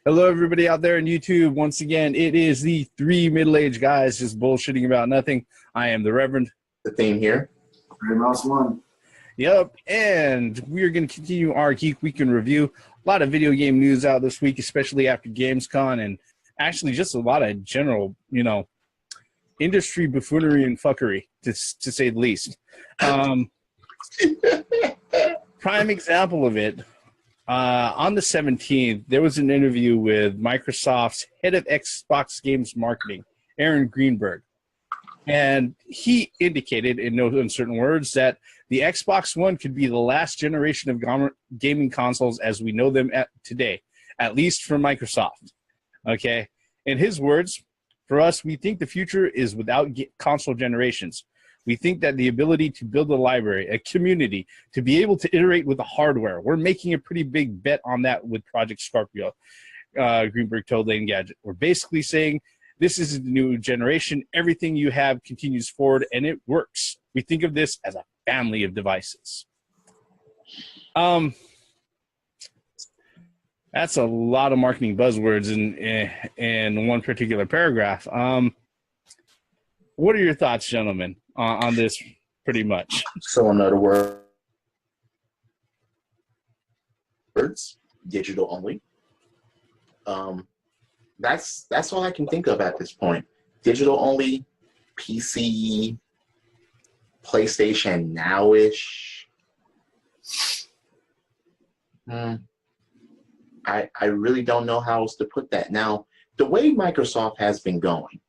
Hello, everybody out there on YouTube. Once again, it is the three middle-aged guys just bullshitting about nothing. I am the Reverend. The theme here. Mouse one. Yep, and we're going to continue our Geek Week in Review. A lot of video game news out this week, especially after Gamescom, and actually just a lot of general, industry buffoonery and fuckery, to say the least. Prime example of it. On the 17th, there was an interview with Microsoft's head of Xbox games marketing, Aaron Greenberg. And he indicated in no uncertain words that the Xbox One could be the last generation of gaming consoles as we know them today, at least from Microsoft. Okay? In his words, for us, we think the future is without console generations. We think that the ability to build a library, a community, to be able to iterate with the hardware, we're making a pretty big bet on that with Project Scorpio, Greenberg told Lane Gadget. We're basically saying this is the new generation. Everything you have continues forward, and it works. We think of this as a family of devices. That's a lot of marketing buzzwords in one particular paragraph. What are your thoughts, gentlemen, on this pretty much? So in other words, digital only. That's all I can think of at this point. Digital only, PC, PlayStation now-ish. I really don't know how else to put that. Now, the way Microsoft has been going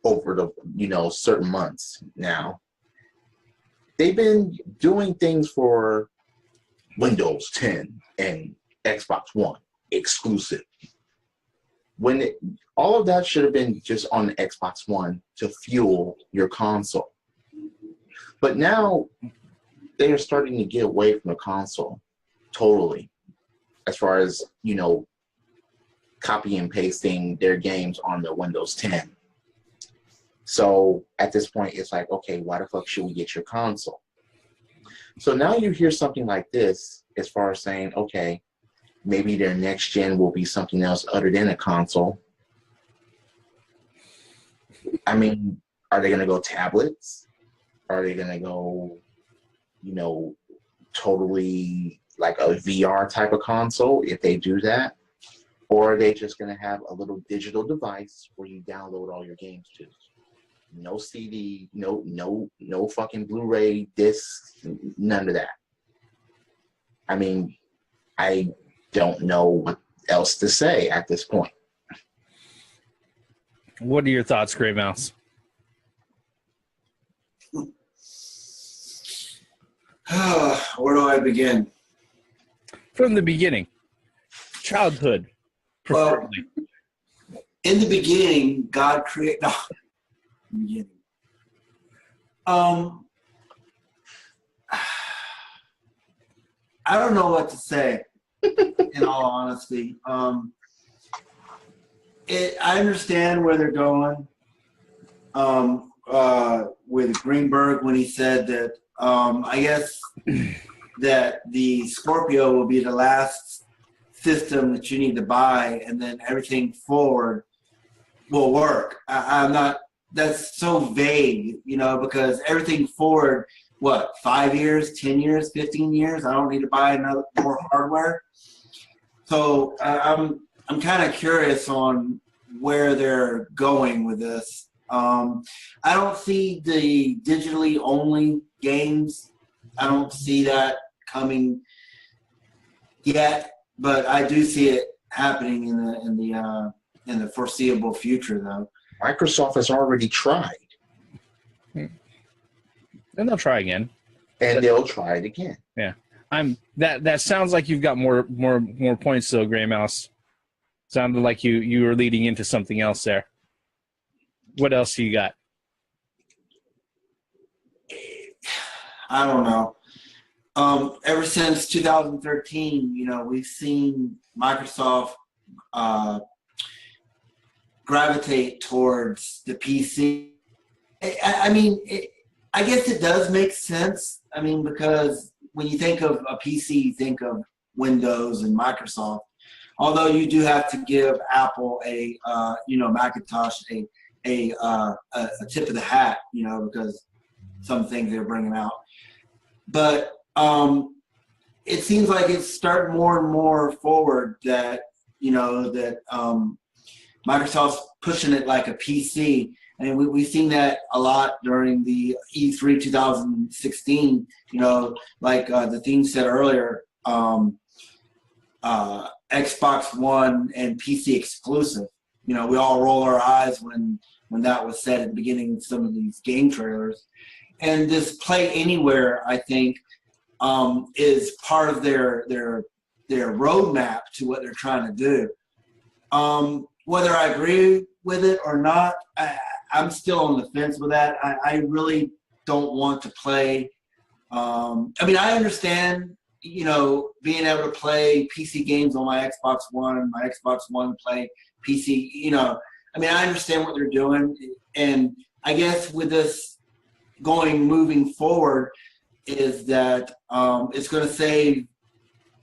over the certain months now, they've been doing things for Windows 10 and Xbox One exclusive. When all of that should have been just on the Xbox One to fuel your console. But now they are starting to get away from the console totally, as far as, copy and pasting their games on the Windows 10. So at this point, it's like, okay, why the fuck should we get your console? So now you hear something like this as far as saying, okay, maybe their next gen will be something else other than a console. I mean, are they going to go tablets? Are they going to go, totally like a VR type of console if they do that? Or are they just going to have a little digital device where you download all your games to? No CD, no fucking Blu-ray disc, none of that. I mean, I don't know what else to say at this point. What are your thoughts, Gray Mouse? Where do I begin? From the beginning. Childhood, preferably. Well, in the beginning, God created... No. Beginning. I don't know what to say, in all honesty. I understand where they're going with Greenberg when he said that I guess that the Scorpio will be the last system that you need to buy, and then everything forward will work. I'm not... That's so vague, because everything forward, 5 years, 10 years, 15 years, I don't need to buy more hardware. So I'm kind of curious on where they're going with this. I don't see the digitally only games. I don't see that coming yet, but I do see it happening in the foreseeable future, though. Microsoft has already tried. And they'll try again. And they'll try it again. Yeah. That sounds like you've got more points though, Gray Mouse. Sounded like you were leading into something else there. What else do you got? I don't know. Ever since 2013, we've seen Microsoft gravitate towards the PC. I mean, I guess it does make sense. I mean, because when you think of a PC, you think of Windows and Microsoft. Although you do have to give Apple Macintosh a tip of the hat, because some things they're bringing out. But it seems like it's starting more and more forward that Microsoft's pushing it like a PC. And we've seen that a lot during the E3 2016, like the theme said earlier, Xbox One and PC exclusive. We all roll our eyes when that was said at the beginning of some of these game trailers. And this Play Anywhere, I think, is part of their roadmap to what they're trying to do. Whether I agree with it or not, I'm still on the fence with that. I really don't want to play. I understand, being able to play PC games on my Xbox One play PC, I understand what they're doing. And I guess with this moving forward is that it's going to save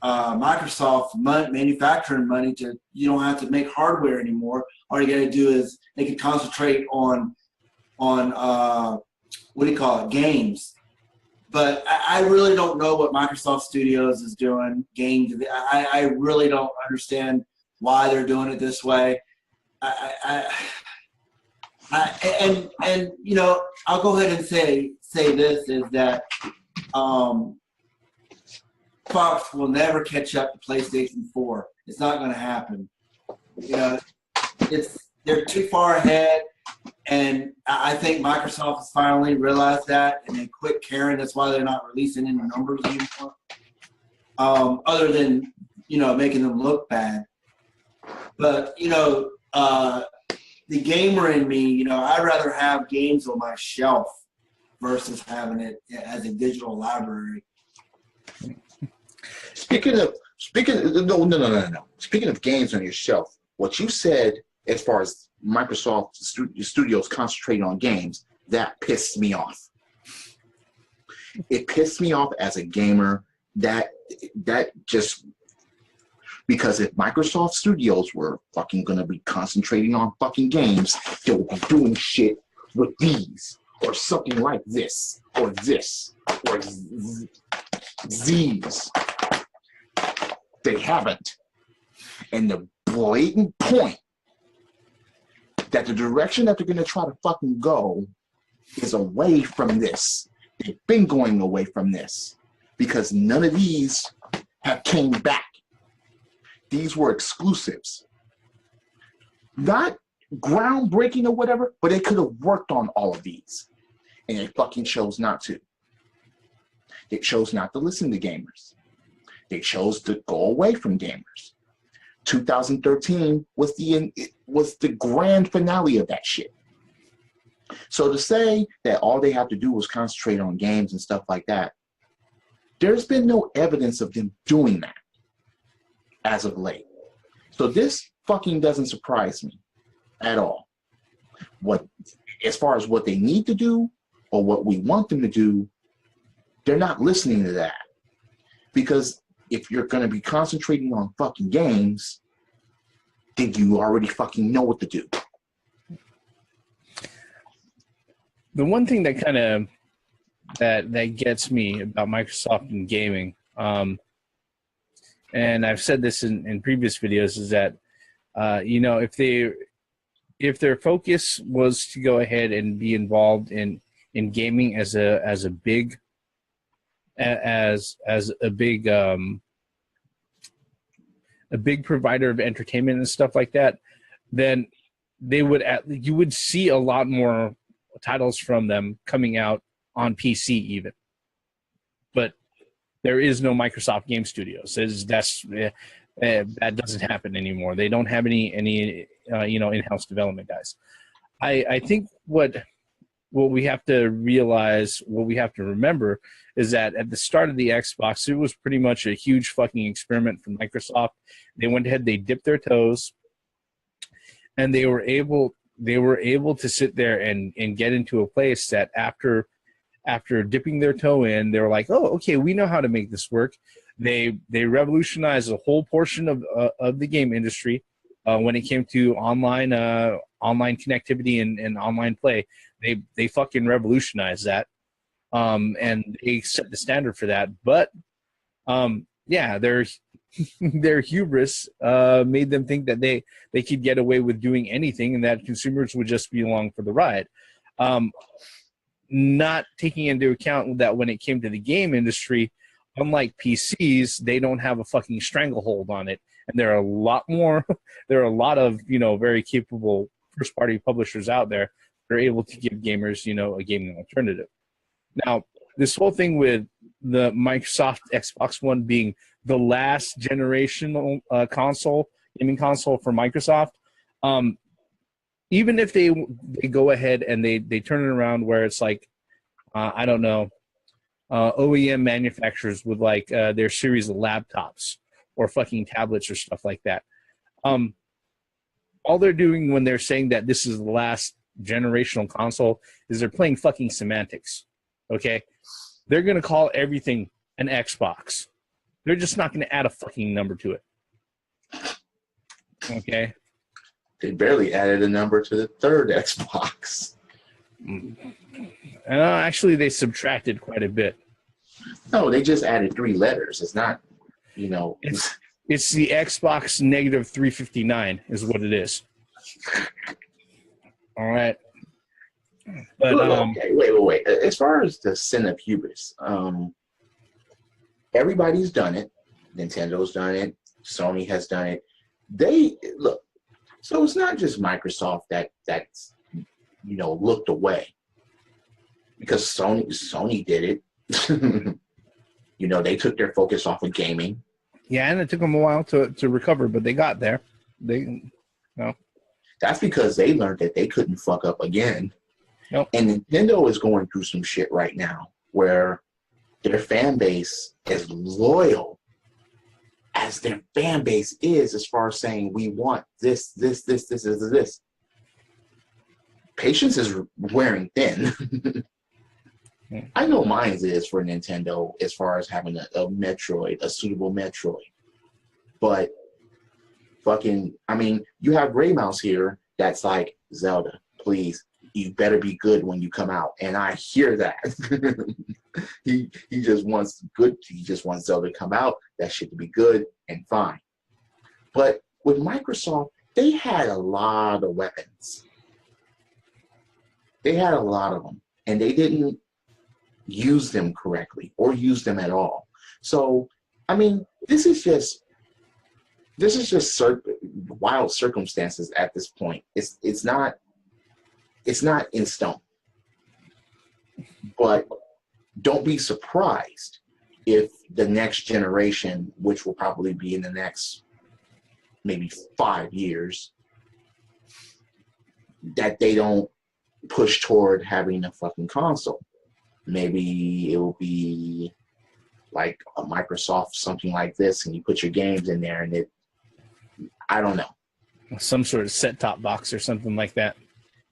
Microsoft manufacturing money. You don't have to make hardware anymore. All you got to do is they can concentrate on games. But I really don't know what Microsoft Studios is doing. Games. I really don't understand why they're doing it this way. I'll go ahead and say this is that Xbox will never catch up to PlayStation 4. It's not going to happen. They're too far ahead, and I think Microsoft has finally realized that, and they quit caring. That's why they're not releasing any numbers anymore, other than making them look bad. But the gamer in me, I'd rather have games on my shelf versus having it as a digital library. Speaking of games on your shelf, what you said as far as Microsoft Studios concentrating on games, that pissed me off. It pissed me off as a gamer. That just because if Microsoft Studios were fucking gonna be concentrating on fucking games, they would be doing shit with these or something like this or these. They haven't. And the blatant point that the direction that they're going to try to fucking go is away from this. They've been going away from this because none of these have came back. These were exclusives. Not groundbreaking or whatever, but they could have worked on all of these. And they fucking chose not to. They chose not to listen to gamers. They chose to go away from gamers. 2013 was the grand finale of that shit. So to say that all they have to do was concentrate on games and stuff like that, there's been no evidence of them doing that as of late. So this fucking doesn't surprise me at all. As far as what they need to do or what we want them to do, they're not listening to that. Because if you're going to be concentrating on fucking games, then you already fucking know what to do. The one thing that kind of that gets me about Microsoft and gaming, and I've said this in previous videos, is that if their focus was to go ahead and be involved in gaming as a big provider of entertainment and stuff like that, then you would see a lot more titles from them coming out on PC even. But there is no Microsoft Game Studios. That doesn't happen anymore. They don't have any in-house development guys. I think what we have to realize, what we have to remember, is that at the start of the Xbox, it was pretty much a huge fucking experiment from Microsoft. They went ahead, they dipped their toes, and they were able to sit there and get into a place that after dipping their toe in, they were like, oh, okay, we know how to make this work. They revolutionized a whole portion of the game industry when it came to online connectivity and online play. They fucking revolutionized that, and they set the standard for that. But yeah, their hubris made them think that they could get away with doing anything and that consumers would just be along for the ride. Not taking into account that when it came to the game industry, unlike PCs, they don't have a fucking stranglehold on it. And there are a lot of, very capable first-party publishers out there that are able to give gamers, a gaming alternative. Now, this whole thing with the Microsoft Xbox One being the last generational gaming console for Microsoft, even if they go ahead and they turn it around where it's like, I don't know, OEM manufacturers with like their series of laptops or fucking tablets or stuff like that. All they're doing when they're saying that this is the last generational console is they're playing fucking semantics. Okay? They're going to call everything an Xbox. They're just not going to add a fucking number to it. Okay? They barely added a number to the third Xbox. Actually, they subtracted quite a bit. No, they just added 3 letters. It's not, It's the Xbox negative 359 is what it is. All right. But okay, wait. As far as the sin of hubris, everybody's done it. Nintendo's done it. Sony has done it. So it's not just Microsoft that's looked away, because Sony did it. They took their focus off of gaming. Yeah, and it took them a while to recover, but they got there. That's because they learned that they couldn't fuck up again. Nope. And Nintendo is going through some shit right now where their fan base is loyal as their fan base is, as far as saying, we want this. Patience is wearing thin. I know mine is for Nintendo as far as having a Metroid, a suitable Metroid. But you have Gray Mouse here that's like, Zelda, please, you better be good when you come out. And I hear that. He just wants Zelda to come out, that shit to be good and fine. But with Microsoft, they had a lot of weapons. They had a lot of them, and they didn't use them correctly or use them at all. So, this is just wild circumstances at this point. It's not in stone. But don't be surprised if the next generation, which will probably be in the next maybe 5 years, that they don't push toward having a fucking console. Maybe it will be like a Microsoft, something like this, and you put your games in there, and I don't know. Some sort of set-top box or something like that.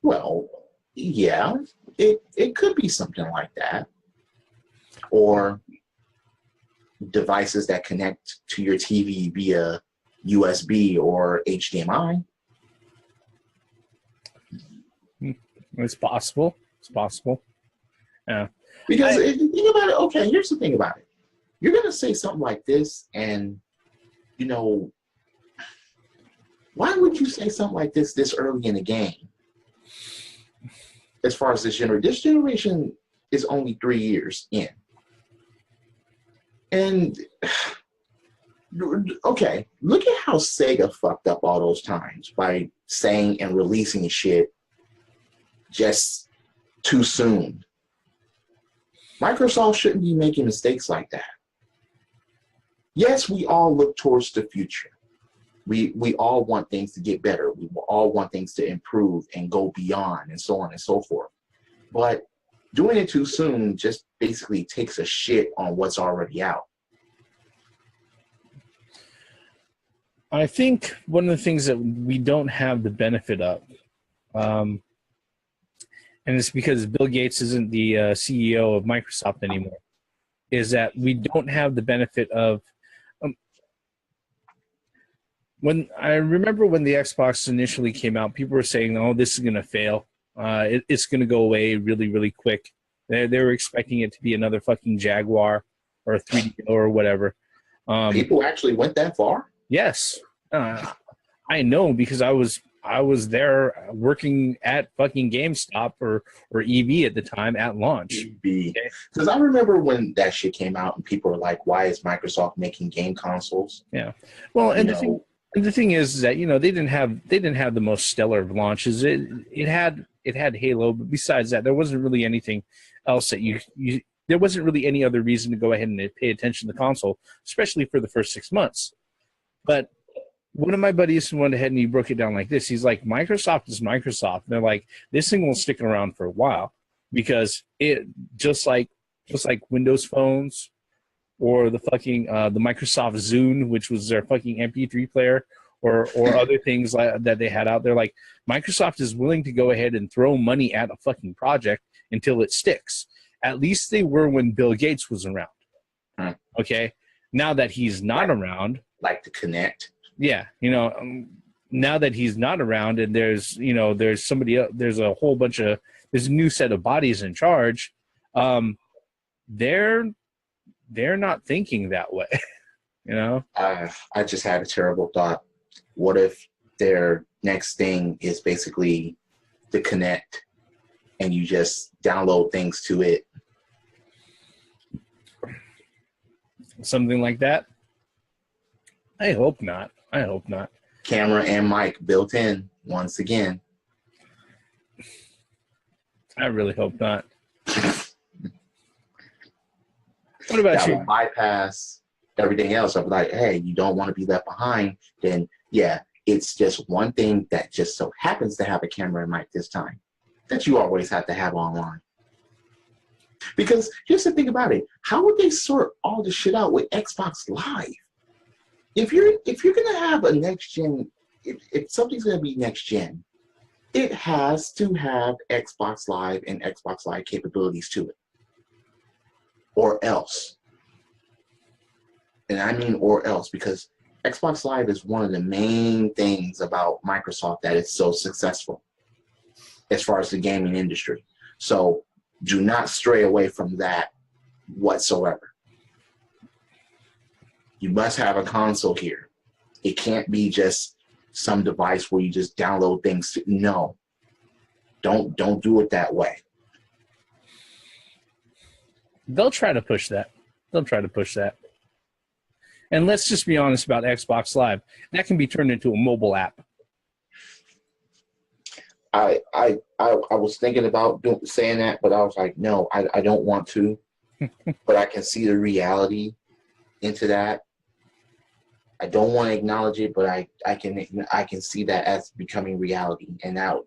Well, yeah, it could be something like that. Or devices that connect to your TV via USB or HDMI. It's possible. Yeah. Because if you think about it, okay, here's the thing about it. You're going to say something like this, and, why would you say something like this early in the game? As far as this generation is only 3 years in. And, okay, look at how Sega fucked up all those times by saying and releasing shit just too soon. Microsoft shouldn't be making mistakes like that. Yes, we all look towards the future. We all want things to get better. We all want things to improve and go beyond and so on and so forth. But doing it too soon just basically takes a shit on what's already out. I think one of the things that we don't have the benefit of, and it's because Bill Gates isn't the CEO of Microsoft anymore, is that we don't have the benefit of when I remember when the Xbox initially came out, people were saying, "Oh, this is going to fail. It's going to go away really, really quick." They were expecting it to be another fucking Jaguar or a 3DO or whatever. People actually went that far? Yes, I know because I was there working at fucking GameStop or EV at the time at launch. Because I remember when that shit came out and people were like, "Why is Microsoft making game consoles?" Yeah, well, and the thing is that they didn't have the most stellar of launches. It had Halo, but besides that, there wasn't really anything else that there wasn't really any other reason to go ahead and pay attention to the console, especially for the first 6 months. But one of my buddies went ahead and he broke it down like this. He's like, Microsoft is Microsoft. And they're like, this thing will stick around for a while because it just like Windows phones or the fucking the Microsoft Zune, which was their fucking MP3 player, or other things that they had out there. Like Microsoft is willing to go ahead and throw money at a fucking project until it sticks. At least they were when Bill Gates was around. Okay, now that he's not around, like to connect. Yeah, now that he's not around, and there's somebody else, there's a new set of bodies in charge. They're not thinking that way. I just had a terrible thought. What if their next thing is basically the Connect, and you just download things to it? Something like that? I hope not. Camera and mic built in once again. I really hope not. What about you? Would bypass everything else. I'm like, hey, you don't want to be left behind. Then, yeah, it's just one thing that just so happens to have a camera and mic this time that you always have to have online. Because here's the thing about it. How would they sort all the shit out with Xbox Live? If you're gonna have a next gen, if something's gonna be next gen, it has to have Xbox Live and Xbox Live capabilities to it, or else. And I mean or else, because Xbox Live is one of the main things about Microsoft that is so successful as far as the gaming industry. So do not stray away from that whatsoever. You must have a console here. It can't be just some device where you just download things. No. Don't do it that way. They'll try to push that. And let's just be honest about Xbox Live. That can be turned into a mobile app. I was thinking about saying that, but I was like, no, I don't want to. But I can see the reality into that. I don't want to acknowledge it, but I can see that as becoming reality. And now,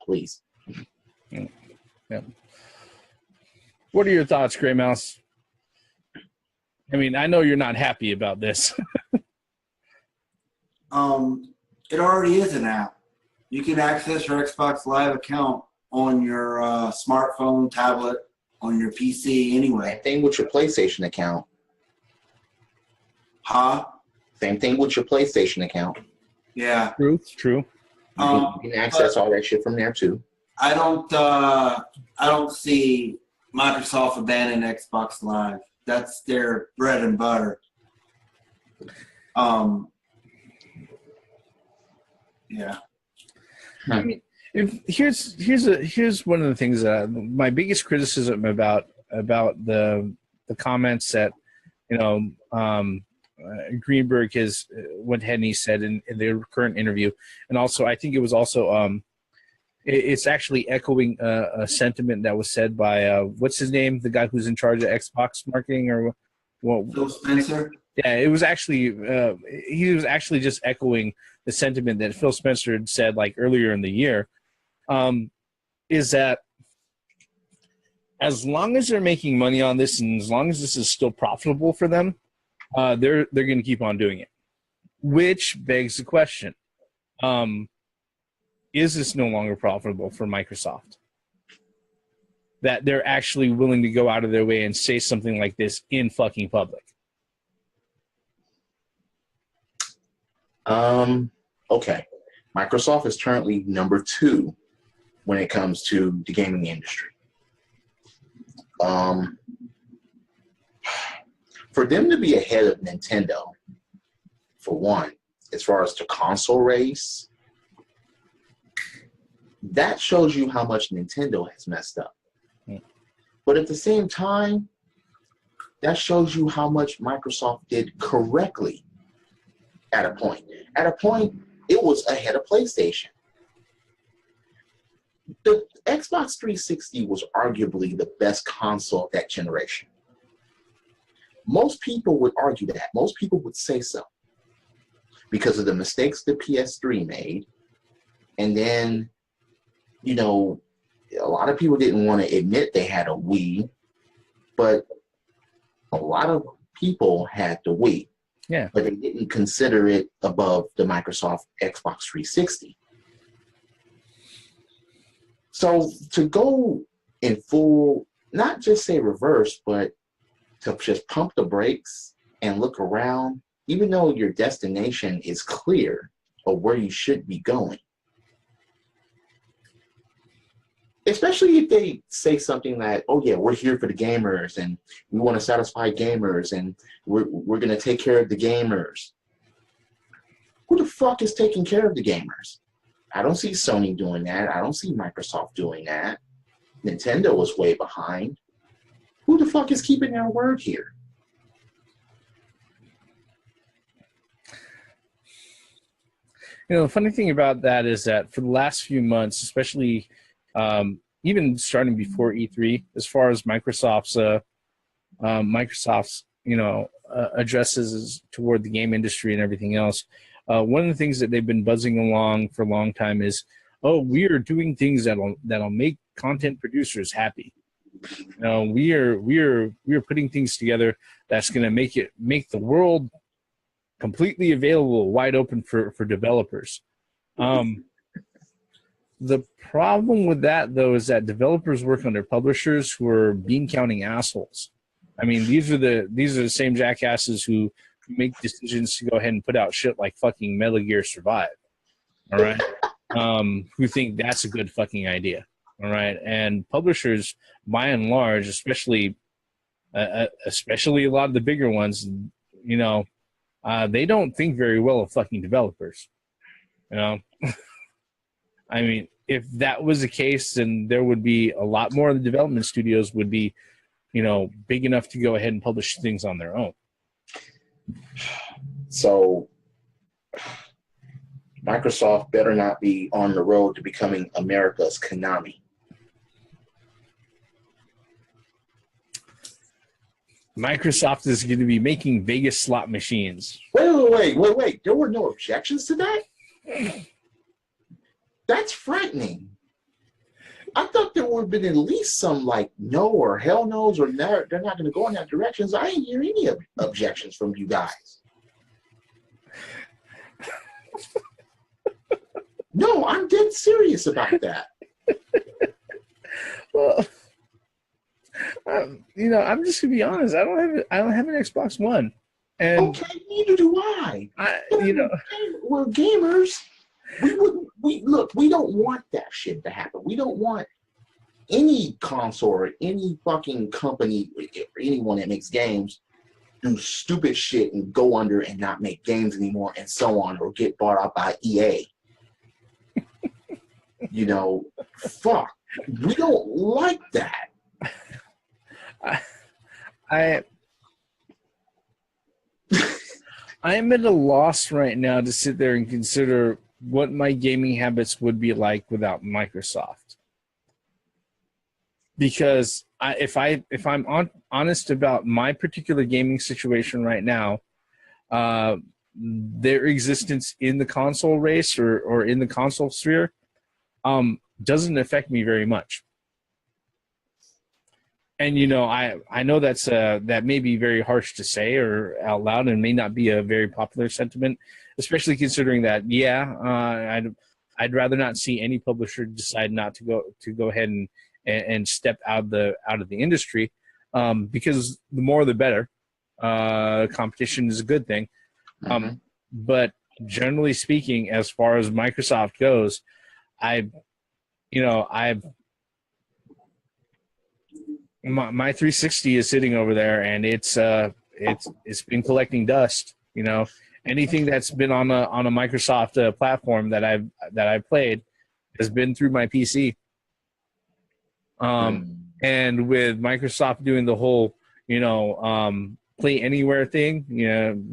please. Yeah. What are your thoughts, Gray Mouse? I mean, I know you're not happy about this. It already is an app. You can access your Xbox Live account on your smartphone, tablet, on your PC, anyway. Same thing with your PlayStation account. Huh? Same thing with your PlayStation account. Yeah. True. You can access all that shit from there too. I don't see Microsoft abandoning Xbox Live. That's their bread and butter. Yeah. I mean, here's one of the things that my biggest criticism about the comments that Greenberg has went ahead and he said in the current interview, and also I think it was also it's actually echoing a sentiment that was said by what's his name, the guy who's in charge of Xbox marketing, or Phil Spencer. Yeah, it was actually he was actually just echoing the sentiment that Phil Spencer had said like earlier in the year. Is that as long as they're making money on this and as long as this is still profitable for them, they're going to keep on doing it. Which begs the question: is this no longer profitable for Microsoft? That they're actually willing to go out of their way and say something like this in fucking public. Okay. Microsoft is currently number 2 when it comes to the gaming industry. For them to be ahead of Nintendo, for one, as far as the console race, that shows you how much Nintendo has messed up. But at the same time, that shows you how much Microsoft did correctly at a point. At a point, it was ahead of PlayStation. The Xbox 360 was arguably the best console of that generation. Most people would argue that. Most people would say so. Because of the mistakes the PS3 made. And then, you know, a lot of people didn't want to admit they had a Wii. But a lot of people had the Wii. Yeah. But they didn't consider it above the Microsoft Xbox 360. So to go in full, not just say reverse, but to just pump the brakes and look around, even though your destination is clear of where you should be going. Especially if they say something that, oh yeah, we're here for the gamers and we want to satisfy gamers and we're going to take care of the gamers. Who the fuck is taking care of the gamers? I don't see Sony doing that. I don't see Microsoft doing that. Nintendo was way behind. Who the fuck is keeping their word here? You know, the funny thing about that is that for the last few months, especially even starting before E3, as far as Microsoft's addresses toward the game industry and everything else, one of the things that they've been buzzing along for a long time is, oh, we are doing things that'll make content producers happy. You know, we are putting things together that's going to make the world completely available, wide open for developers. The problem with that, though, is that developers work under publishers who are bean counting assholes. I mean, these are the same jackasses who make decisions to go ahead and put out shit like fucking Metal Gear Survive. All right, who think that's a good fucking idea. All right, and publishers, by and large, especially a lot of the bigger ones, you know, they don't think very well of fucking developers. You know, I mean, if that was the case, then there would be a lot more of the development studios would be, you know, big enough to go ahead and publish things on their own. So Microsoft better not be on the road to becoming America's Konami. Microsoft is going to be making Vegas slot machines. Wait. There were no objections to that? That's frightening. I thought there would have been at least some like no or hell no's or they're not going to go in that direction. So I didn't hear any objections from you guys. No, I'm dead serious about that. Well, you know, I'm just gonna be honest. I don't have an Xbox One, and okay, neither do I. You know, we're gamers. We don't want that shit to happen. We don't want any console or any fucking company or anyone that makes games do stupid shit and go under and not make games anymore and so on, or get bought out by EA. You know, fuck. We don't like that. I am at a loss right now to sit there and consider what my gaming habits would be like without Microsoft. Because if I'm honest about my particular gaming situation right now, their existence in the console race or in the console sphere doesn't affect me very much. And, you know, I know that may be very harsh to say or out loud and may not be a very popular sentiment, especially considering that, I'd rather not see any publisher decide not to go ahead and step out of the industry, because the more the better. Competition is a good thing. But generally speaking, as far as Microsoft goes, my 360 is sitting over there, and it's been collecting dust. Anything that's been on a Microsoft platform that I've played has been through my PC. And with Microsoft doing the whole, Play Anywhere thing,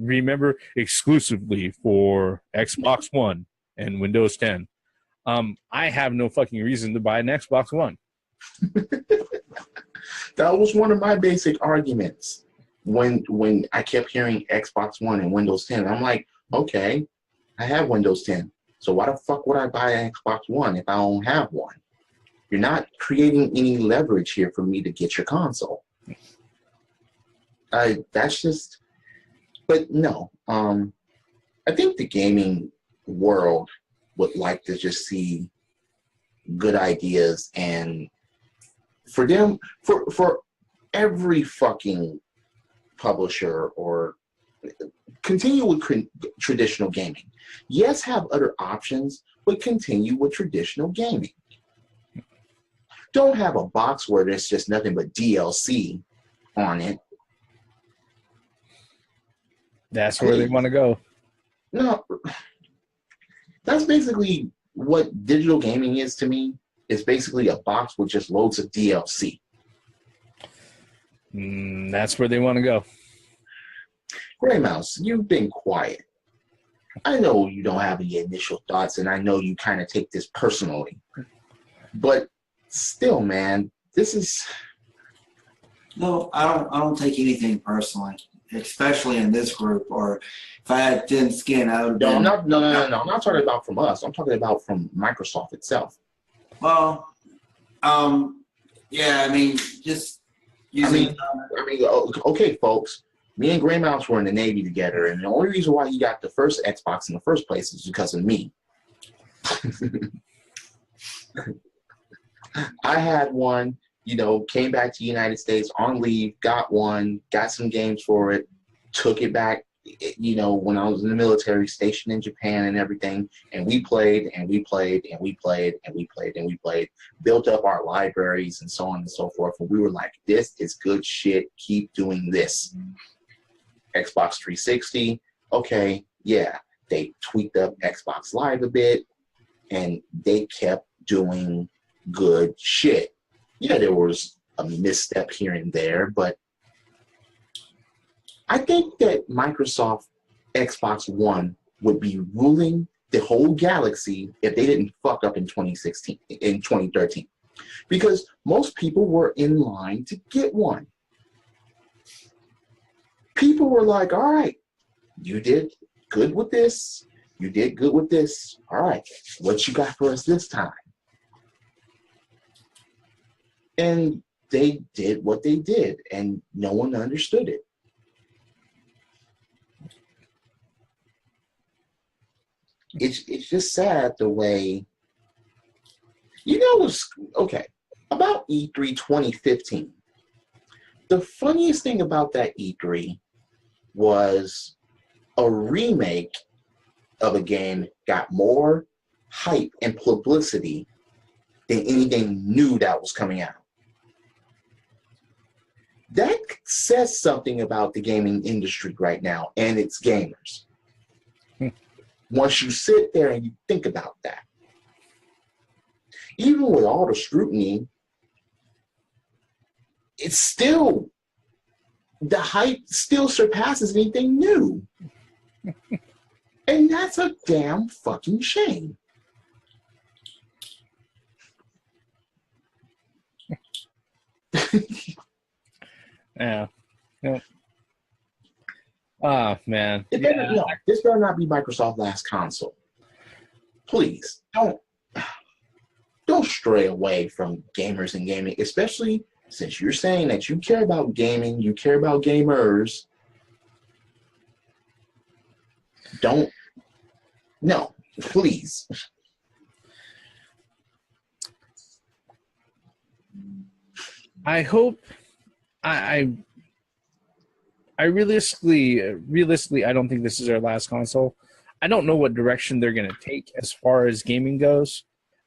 remember, exclusively for Xbox One and Windows 10. I have no fucking reason to buy an Xbox One. That was one of my basic arguments when I kept hearing Xbox One and Windows 10. I'm like, okay, I have Windows 10. So why the fuck would I buy an Xbox One if I don't have one? You're not creating any leverage here for me to get your console. That's just, but no. I think the gaming world would like to just see good ideas, and for them, for every fucking publisher, or continue with traditional gaming. Yes, have other options, but continue with traditional gaming. Don't have a box where there's just nothing but DLC on it. That's where they want to go. No, that's basically what digital gaming is to me. It's basically a box with just loads of DLC. That's where they want to go. Gray Mouse, you've been quiet. I know you don't have any initial thoughts, and I know you kind of take this personally. But still, man, this is... No, I don't take anything personally, especially in this group. Or if I had thin skin, I would. No, I'm not. No. I'm not talking about from us. I'm talking about from Microsoft itself. Well, yeah. I mean, just using. Okay, folks. Me and Gray Mouse were in the Navy together, and the only reason why he got the first Xbox in the first place is because of me. I had one. Came back to the United States on leave, got one, got some games for it, took it back, when I was in the military, stationed in Japan and everything, and we played, and we played, and we played, and we played, and we played, built up our libraries and so on and so forth, and we were like, this is good shit, keep doing this. Xbox 360, okay, yeah, they tweaked up Xbox Live a bit, and they kept doing good shit. Yeah, there was a misstep here and there, but I think that Microsoft Xbox One would be ruling the whole galaxy if they didn't fuck up in 2013. Because most people were in line to get one. People were like, all right, you did good with this. You did good with this. All right, what you got for us this time? And they did what they did, and no one understood it. It's just sad the way, okay, about E3 2015. The funniest thing about that E3 was a remake of a game got more hype and publicity than anything new that was coming out. That says something about the gaming industry right now and its gamers. Once you sit there and you think about that, even with all the scrutiny, it's still, the hype still surpasses anything new. And that's a damn fucking shame. Yeah. Oh, man. This better not be Microsoft's last console. Please, don't stray away from gamers and gaming, especially since you're saying that you care about gaming, you care about gamers. No, please. I hope I realistically, I don't think this is our last console. I don't know what direction they're going to take as far as gaming goes,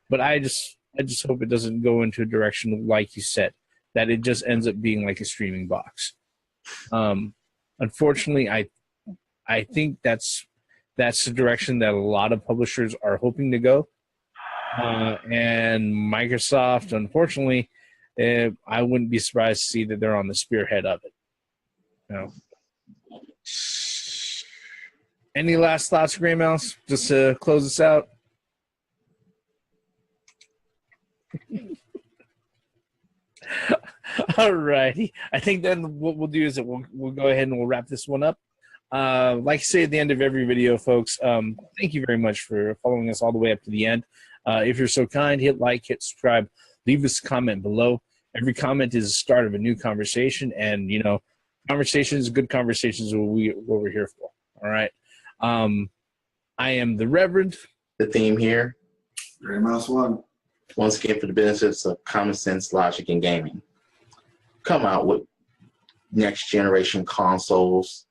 but I just hope it doesn't go into a direction like you said, that it just ends up being like a streaming box. Unfortunately, I think that's the direction that a lot of publishers are hoping to go. And Microsoft, unfortunately, I wouldn't be surprised to see that they're on the spearhead of it. You know. Any last thoughts, Gray Mouse, just to close us out? All righty. I think then what we'll do is that we'll go ahead and we'll wrap this one up. Like I say at the end of every video, folks, thank you very much for following us all the way up to the end. If you're so kind, hit like, hit subscribe, leave us a comment below. Every comment is the start of a new conversation, and, you know, conversations, good conversations, what we're here for. All right. I am the Reverend. The theme here. Gray Mouse 1. Once again, for the benefits of common sense, logic, and gaming. Come out with next generation consoles.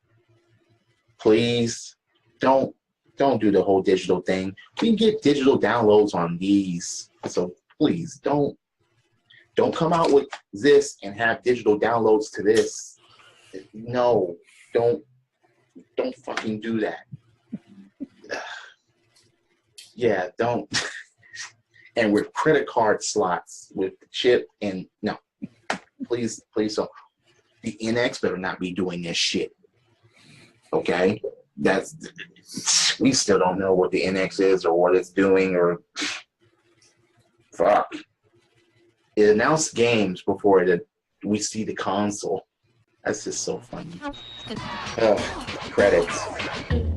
Please don't do the whole digital thing. We can get digital downloads on these. So please don't come out with this and have digital downloads to this. No, don't fucking do that. Yeah, don't. And with credit card slots with the chip, and no, please don't. The NX better not be doing this shit. Okay, we still don't know what the NX is or what it's doing, or fuck. It announced games before we see the console. That's just so funny. Credits.